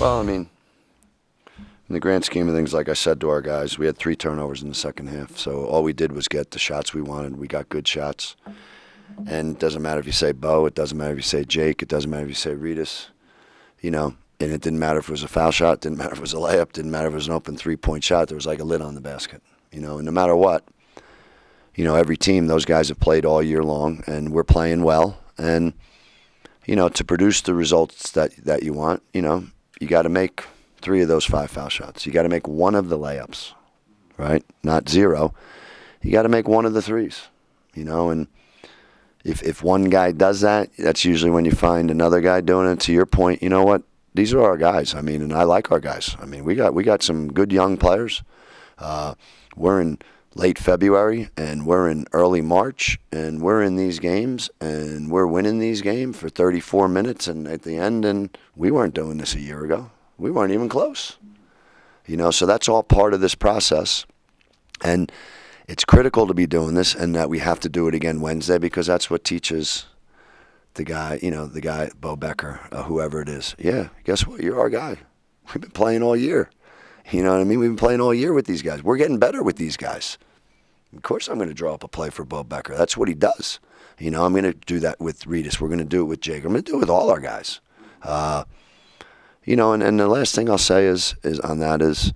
Well, I mean, in the grand scheme of things, like I said to our guys, we had 3 turnovers in the second half. So all we did was get the shots we wanted. We got good shots. And it doesn't matter if you say Bo, it doesn't matter if you say Jake, it doesn't matter if you say Ritas, and it didn't matter if it was a foul shot, it didn't matter if it was a layup, didn't matter if it was an open 3-point shot. There was like a lid on the basket, and no matter what, every team, those guys have played all year long, and we're playing well. And, to produce the results that you want, you got to make 3 of those 5 foul shots. You got to make 1 of the layups, right? Not 0. You got to make 1 of the 3s, and if one guy does that, that's usually when you find another guy doing it. To your point, you know what? These are our guys. I mean, and I like our guys. I mean, we got some good young players. We're in late February, and we're in early March, and we're in these games, and we're winning these games for 34 minutes, and at the end, and we weren't doing this a year ago. We weren't even close. So that's all part of this process. And it's critical to be doing this, and that we have to do it again Wednesday, because that's what teaches the guy, Bo Becker, whoever it is. Yeah, guess what? You're our guy. We've been playing all year. You know what I mean? We've been playing all year with these guys. We're getting better with these guys. Of course I'm going to draw up a play for Bo Becker. That's what he does. I'm going to do that with Ritas. We're going to do it with Jake. I'm going to do it with all our guys. And the last thing I'll say is on that is,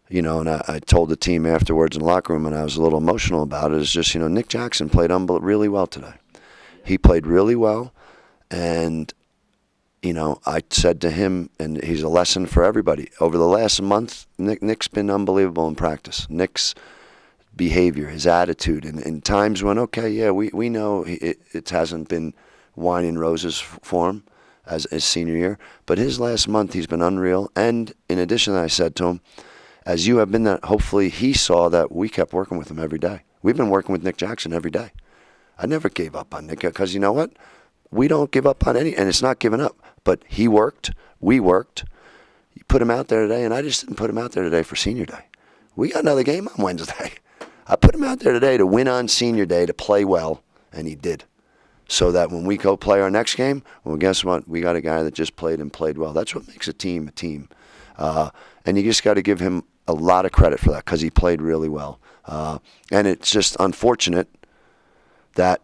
and I told the team afterwards in the locker room, and I was a little emotional about it, is just, Nick Jackson played really well today. He played really well, and, I said to him, and he's a lesson for everybody. Over the last month, Nick's been unbelievable in practice. Nick's behavior, his attitude, and in times when, okay, yeah, we know it hasn't been wine and roses for him as his senior year, but his last month, he's been unreal. And in addition, I said to him, as you have been that, hopefully he saw that we kept working with him every day. We've been working with Nick Jackson every day. I never gave up on Nick, because you know what? We don't give up on any, and it's not giving up. But he worked, we worked. You put him out there today, and I just didn't put him out there today for senior day. We got another game on Wednesday. I put him out there today to win on senior day, to play well, and he did. So that when we go play our next game, well, guess what? We got a guy that just played and played well. That's what makes a team a team. And you just got to give him a lot of credit for that, because he played really well. And it's just unfortunate that,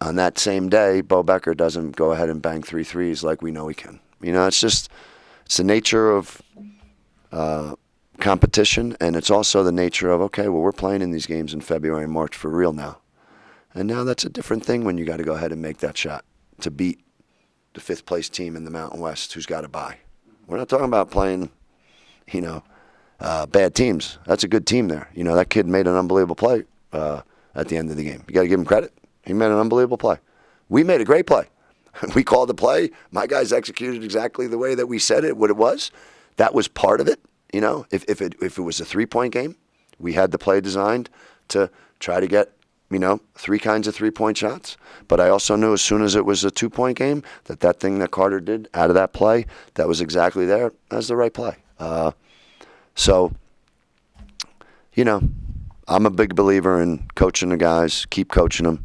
on that same day, Bo Becker doesn't go ahead and bang 3 threes like we know he can. It's the nature of competition, and it's also the nature of, okay, well, we're playing in these games in February and March for real now. And now that's a different thing when you got to go ahead and make that shot to beat the 5th place team in the Mountain West who's got to bye. We're not talking about playing, bad teams. That's a good team there. That kid made an unbelievable play at the end of the game. You got to give him credit. He made an unbelievable play. We made a great play. We called the play. My guys executed exactly the way that we said it, what it was. That was part of it. If it was a 3-point game, we had the play designed to try to get, 3 kinds of 3-point shots. But I also knew as soon as it was a 2-point game that thing that Carter did out of that play, that was exactly there. That was the right play. So, I'm a big believer in coaching the guys, keep coaching them,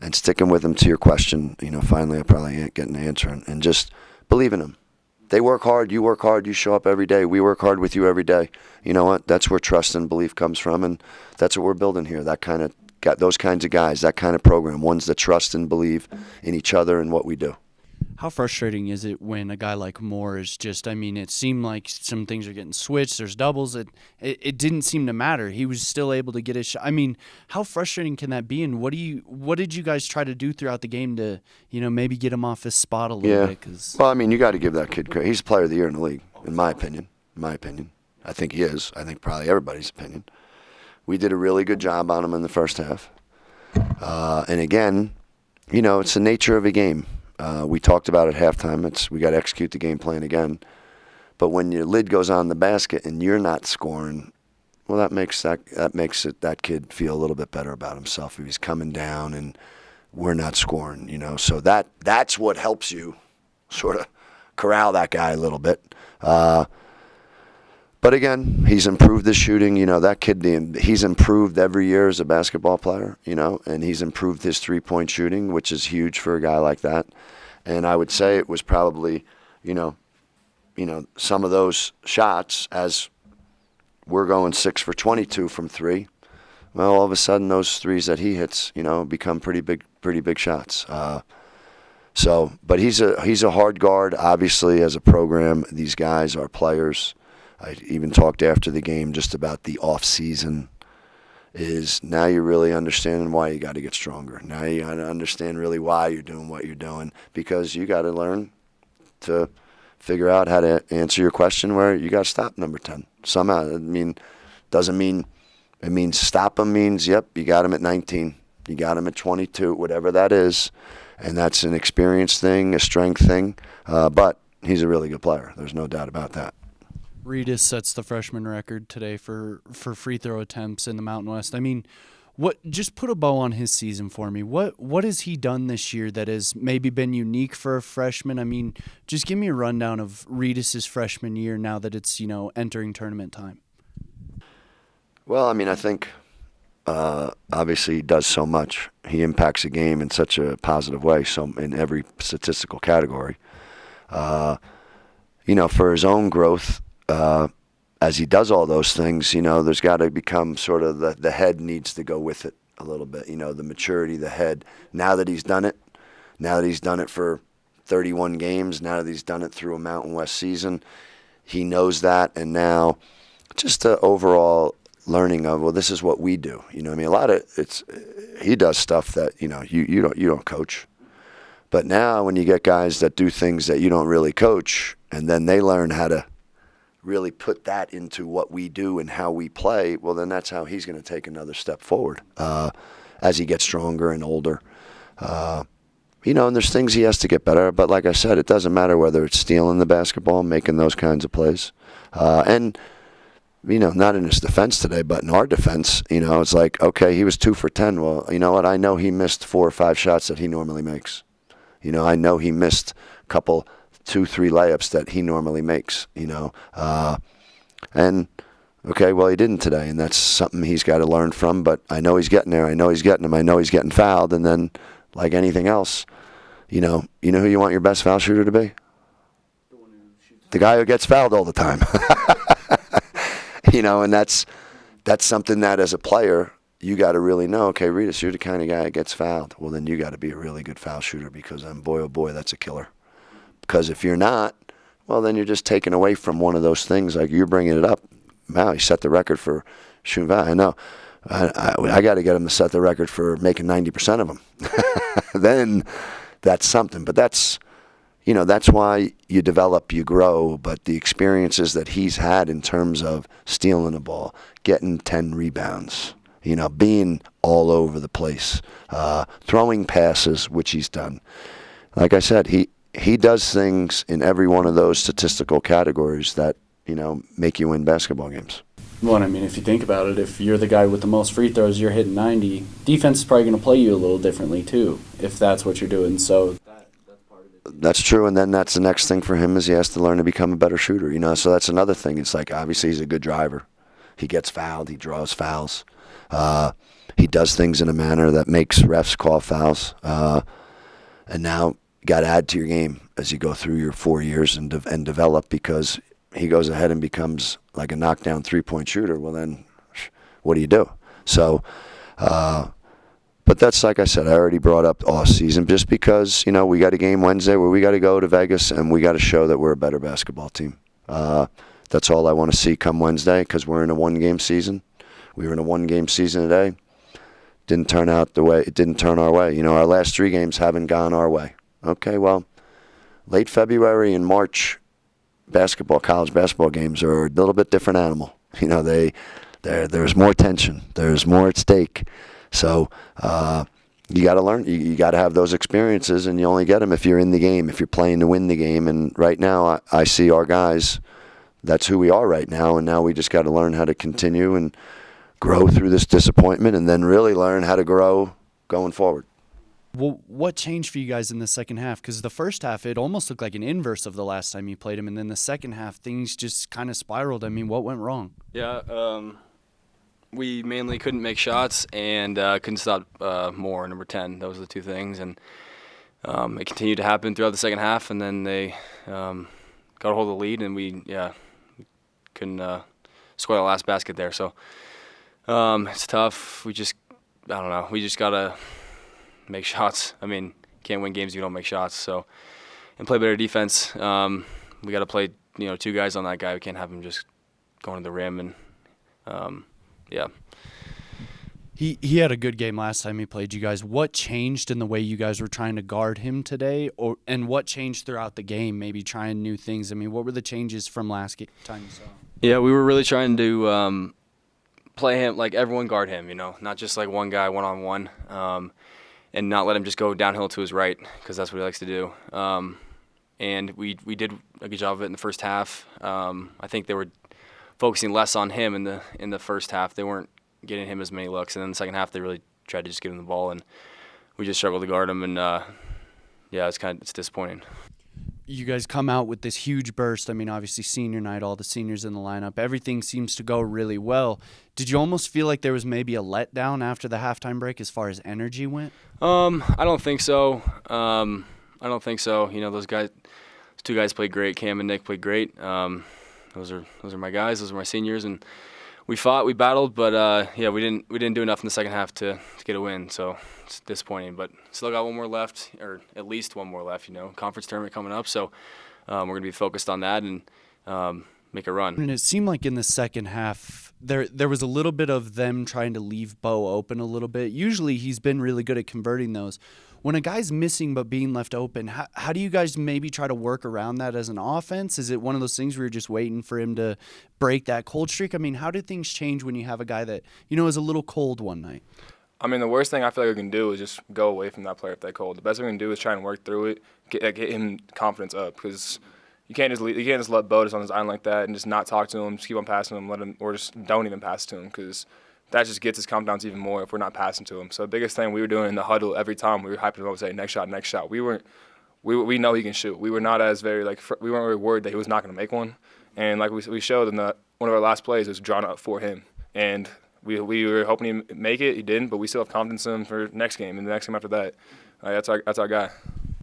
and sticking with them. To your question, finally I probably ain't getting an answer, and just believe in them. They work hard, you work hard, you show up every day. We work hard with you every day. You know what? That's where trust and belief comes from, and that's what we're building here. Got those kinds of guys, that kind of program, ones that trust and believe in each other and what we do. How frustrating is it when a guy like Moore is just, it seemed like some things are getting switched, there's doubles, it didn't seem to matter. He was still able to get his shot. How frustrating can that be, and what did you guys try to do throughout the game to, maybe get him off his spot a little bit? Well, you got to give that kid credit. He's player of the year in the league, in my opinion. I think he is. I think probably everybody's opinion. We did a really good job on him in the first half. And again, it's the nature of a game. We talked about it at halftime. We got to execute the game plan again. But when your lid goes on the basket and you're not scoring, well, that makes that kid feel a little bit better about himself if he's coming down and we're not scoring. So that's what helps you sort of corral that guy a little bit. But again, he's improved his shooting. That kid, he's improved every year as a basketball player, and he's improved his 3-point shooting, which is huge for a guy like that. And I would say it was probably, some of those shots, as we're going 6 for 22 from 3, well, all of a sudden those threes that he hits, become pretty big shots. But he's a hard guard. Obviously, as a program, these guys are players. I even talked after the game just about the off season. Is now you're really understanding why you got to get stronger. Now you got to understand really why you're doing what you're doing, because you got to learn to figure out how to answer your question where you got to stop number 10 somehow. Doesn't mean it means stop him. Means yep, you got him at 19, you got him at 22, whatever that is, and that's an experience thing, a strength thing. But he's a really good player. There's no doubt about that. Reedus sets the freshman record today for free throw attempts in the Mountain West. Just put a bow on his season for me. What has he done this year that has maybe been unique for a freshman? Just give me a rundown of Reedus' freshman year now that it's, entering tournament time. Well, I think obviously he does so much. He impacts the game in such a positive way, so in every statistical category. For his own growth, as he does all those things, there's got to become sort of the head needs to go with it a little bit. The maturity, the head. Now that he's done it for 31 games, now that he's done it through a Mountain West season, he knows that, and now just the overall learning of, well, this is what we do. A lot of he does stuff that you don't coach, but now when you get guys that do things that you don't really coach, and then they learn how to really put that into what we do and how we play, well, then that's how he's going to take another step forward as he gets stronger and older. And there's things he has to get better, but like I said, it doesn't matter whether it's stealing the basketball, making those kinds of plays. And not in his defense today, but in our defense, it's like, okay, he was 2 for 10. Well, you know what? I know he missed 4 or 5 shots that he normally makes. I know he missed a couple 2-3 layups that he normally makes, and okay, well, he didn't today, and that's something he's got to learn from, but I know he's getting there. I know he's getting them. I know he's getting fouled, and then like anything else, you know who you want your best foul shooter to be? The guy who gets fouled all the time. And that's something that as a player, you got to really know, okay, Reedus, you're the kind of guy that gets fouled. Well, then you got to be a really good foul shooter, because then boy, oh boy, that's a killer. Because if you're not, well, then you're just taking away from one of those things. Like you're bringing it up. Wow, he set the record for shooting foul. I know. I got to get him to set the record for making 90% of them. Then that's something. But that's why you develop, you grow. But the experiences that he's had in terms of stealing a ball, getting 10 rebounds, being all over the place, throwing passes, which he's done. Like I said, he does things in every one of those statistical categories that, make you win basketball games. Well, if you think about it, if you're the guy with the most free throws, you're hitting 90, defense is probably going to play you a little differently too, if that's what you're doing. So that's part of it. That's true, and then that's the next thing for him is he has to learn to become a better shooter. So that's another thing. It's like, obviously he's a good driver. He gets fouled. He draws fouls. He does things in a manner that makes refs call fouls. And now you got to add to your game as you go through your 4 years and develop, because he goes ahead and becomes like a knockdown 3-point shooter. Well, then what do you do? So, but that's, like I said, I already brought up off season just because, we got a game Wednesday where we got to go to Vegas and we got to show that we're a better basketball team. That's all I want to see come Wednesday, because we're in a 1-game season. We were in a 1-game season today. Didn't turn out the way it didn't turn our way. Our last 3 games haven't gone our way. Okay, well, late February and March college basketball games are a little bit different animal. There's more tension. There's more at stake. So you got to learn. You got to have those experiences, and you only get them if you're in the game, if you're playing to win the game. And right now, I see our guys. That's who we are right now, and now we just got to learn how to continue and grow through this disappointment, and then really learn how to grow going forward. Well, what changed for you guys in the second half? Because the first half, it almost looked like an inverse of the last time you played him, and then the second half, things just kind of spiraled. What went wrong? Yeah, we mainly couldn't make shots and couldn't stop Moore, number 10. Those were the 2 things, and it continued to happen throughout the second half, and then they got a hold of the lead, and we couldn't score the last basket there. So it's tough. I don't know. We just gotta make shots. I mean, can't win games if you don't make shots. So and play better defense. We got to play, 2 guys on that guy. We can't have him just going to the rim and yeah. He had a good game last time he played you guys. What changed in the way you guys were trying to guard him today, and what changed throughout the game? Maybe trying new things. I mean, what were the changes from last time you saw? Yeah, we were really trying to play him like everyone guard him. Not just like one guy one-on-one, and not let him just go downhill to his right because that's what he likes to do. And we did a good job of it in the first half. I think they were focusing less on him in the first half. They weren't getting him as many looks, and then the second half they really tried to just give him the ball, and we just struggled to guard him. And it's disappointing. You guys come out with this huge burst. I mean, obviously senior night, all the seniors in the lineup, everything seems to go really well. Did you almost feel like there was maybe a letdown after the halftime break as far as energy went? I don't think so. Those 2 guys played great. Cam and Nick played great. Those are my guys. Those are my seniors, and we fought, we battled, but we didn't do enough in the second half to get a win. So it's disappointing, but still got one more left, or at least one more left. Conference tournament coming up, so we're gonna be focused on that and make a run. And it seemed like in the second half there was a little bit of them trying to leave Bo open a little bit. Usually he's been really good at converting those. When a guy's missing but being left open, how do you guys maybe try to work around that as an offense? Is it one of those things where you're just waiting for him to break that cold streak? I mean, how do things change when you have a guy that, is a little cold one night? I mean, the worst thing I feel like we can do is just go away from that player if they're cold. The best thing we can do is try and work through it, get him confidence up, because you can't just let Bo just on his island like that and just not talk to him, just keep on passing him, or just don't even pass to him, because that just gets his confidence even more if we're not passing to him. So the biggest thing we were doing in the huddle every time, we were hyping him up, saying next shot. We know he can shoot. We were not as we weren't really worried that he was not going to make one, and like we showed in one of our last plays was drawn up for him, and we were hoping he'd make it. He didn't, but we still have confidence in him for next game and the next game after that. That's our guy.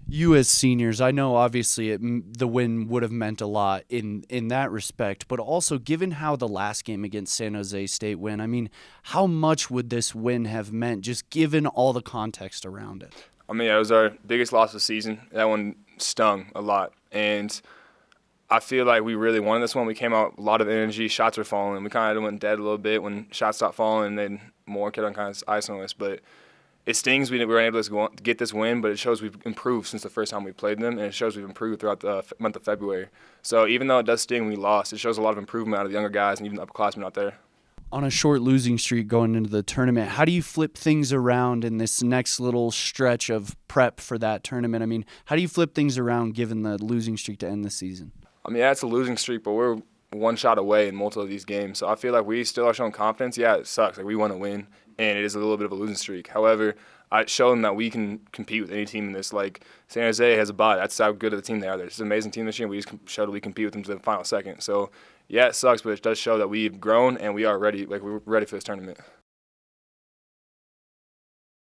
You as seniors, I know obviously the win would have meant a lot in that respect, but also given how the last game against San Jose State went, I mean, how much would this win have meant just given all the context around it? I mean, it was our biggest loss of the season. That one stung a lot, and I feel like we really wanted this one. We came out a lot of energy, shots were falling. We kind of went dead a little bit when shots stopped falling, and then more kept on kind of icing us, but it stings we weren't able to get this win, but it shows we've improved since the first time we played them, and it shows we've improved throughout the month of February. So even though it does sting we lost, it shows a lot of improvement out of the younger guys and even the upperclassmen out there. On a short losing streak going into the tournament, how do you flip things around in this next little stretch of prep for that tournament? I mean, how do you flip things around given the losing streak to end the season? I mean, yeah, it's a losing streak, but we're one shot away in multiple of these games. So I feel like we still are showing confidence. Yeah, it sucks. Like, we want to win, and it is a little bit of a losing streak. However, I've shown that we can compete with any team in this. Like, San Jose has a bye. That's how good of a team they are. They're just an amazing team this year. We just showed that we compete with them to the final second. So, yeah, it sucks, but it does show that we've grown and we are ready. Like, we're ready for this tournament.